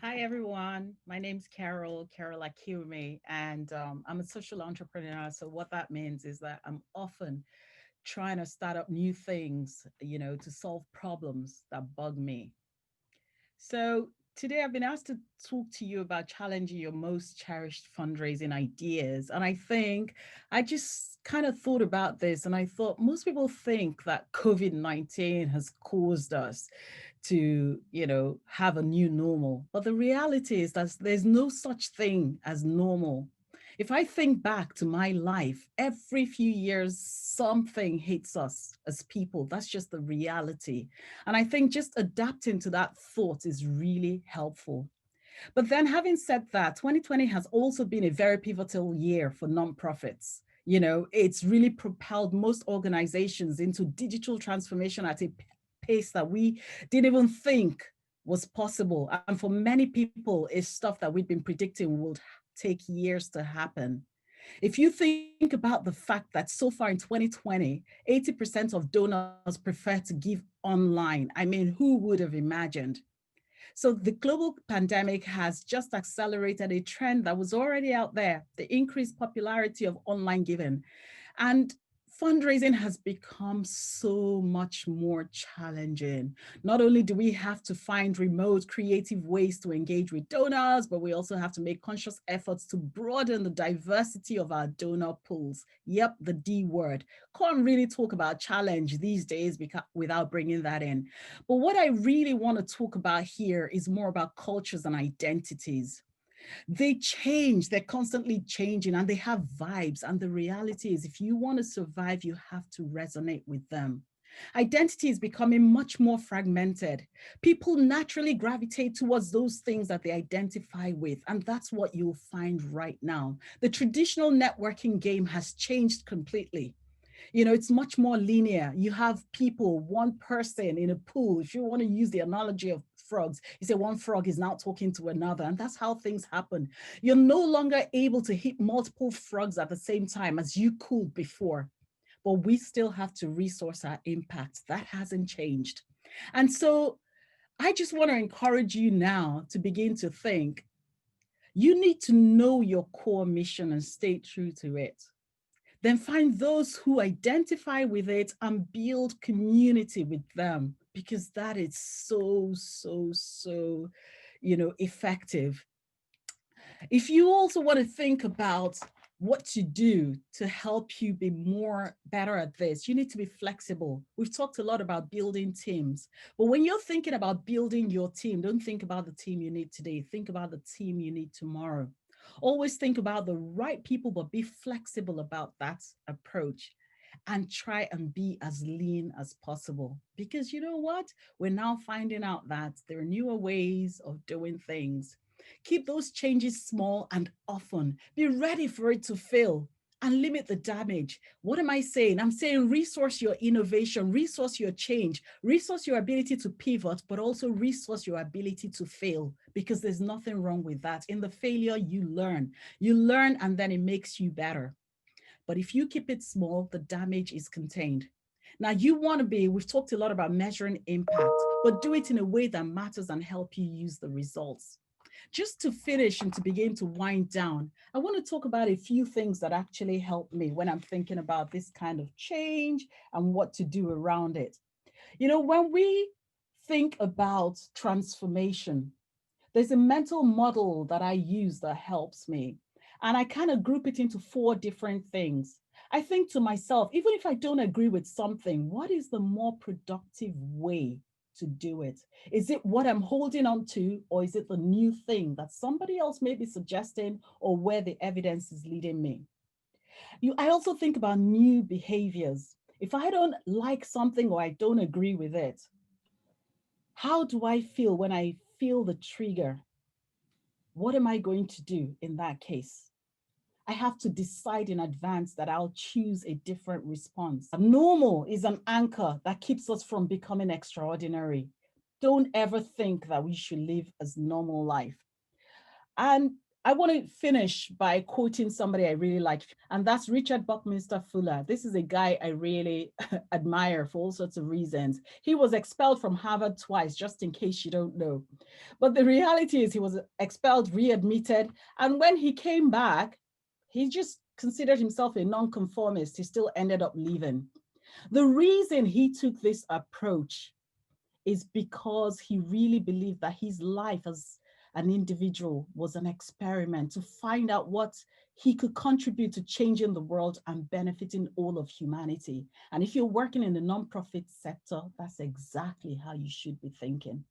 Hi, everyone. My name's Carol Akiwumi, and I'm a social entrepreneur. So what that means is that I'm often trying to start up new things, to solve problems that bug me. So today I've been asked to talk to you about challenging your most cherished fundraising ideas. And I think I just kind of thought about this and I thought most people think that COVID-19 has caused us to, have a new normal. But the reality is that there's no such thing as normal. If I think back to my life, every few years, something hits us as people. That's just the reality. And I think just adapting to that thought is really helpful. But then, having said that, 2020 has also been a very pivotal year for nonprofits. It's really propelled most organizations into digital transformation at a pace that we didn't even think was possible. And for many people, it's stuff that we've been predicting would take years to happen. If you think about the fact that so far in 2020, 80% of donors prefer to give online, I mean, who would have imagined? So the global pandemic has just accelerated a trend that was already out there, the increased popularity of online giving. And fundraising has become so much more challenging. Not only do we have to find remote, creative ways to engage with donors, but we also have to make conscious efforts to broaden the diversity of our donor pools. Yep, the D word. Can't really talk about challenge these days without bringing that in. But what I really want to talk about here is more about cultures and identities. They change, they're constantly changing and they have vibes. And the reality is, if you want to survive, you have to resonate with them. Identity is becoming much more fragmented. People naturally gravitate towards those things that they identify with. And that's what you'll find right now. The traditional networking game has changed completely. It's much more linear. You have people, one person in a pool. If you want to use the analogy of frogs, you say one frog is now talking to another, and that's how things happen. You're no longer able to hit multiple frogs at the same time as you could before, but we still have to resource our impact. That hasn't changed. And so I just want to encourage you now to begin to think. You need to know your core mission and stay true to it. Then find those who identify with it and build community with them, because that is so effective. If you also want to think about what to do to help you be better at this, you need to be flexible. We've talked a lot about building teams, but when you're thinking about building your team, don't think about the team you need today, think about the team you need tomorrow. Always think about the right people, but be flexible about that approach and try and be as lean as possible. Because you know what? We're now finding out that there are newer ways of doing things. Keep those changes small and often. Be ready for it to fail and limit the damage. What am I saying? I'm saying resource your innovation, resource your change, resource your ability to pivot, but also resource your ability to fail, because there's nothing wrong with that. In the failure, you learn. You learn and then it makes you better. But if you keep it small, the damage is contained. Now, we've talked a lot about measuring impact, but do it in a way that matters and help you use the results. Just to finish and to begin to wind down, I want to talk about a few things that actually help me when I'm thinking about this kind of change and what to do around it. When we think about transformation, there's a mental model that I use that helps me. And I kind of group it into four different things. I think to myself, even if I don't agree with something, what is the more productive way to do it? Is it what I'm holding on to, or is it the new thing that somebody else may be suggesting, or where the evidence is leading me? I also think about new behaviors. If I don't like something or I don't agree with it, how do I feel when I feel the trigger? What am I going to do in that case? I have to decide in advance that I'll choose a different response. Normal is an anchor that keeps us from becoming extraordinary. Don't ever think that we should live as normal life. And I want to finish by quoting somebody I really like, and that's Richard Buckminster Fuller. This is a guy I really admire for all sorts of reasons. He was expelled from Harvard twice, just in case you don't know. But the reality is, he was expelled, readmitted, and when he came back, he just considered himself a nonconformist. He still ended up leaving. The reason he took this approach is because he really believed that his life as an individual was an experiment to find out what he could contribute to changing the world and benefiting all of humanity. And if you're working in the nonprofit sector, that's exactly how you should be thinking.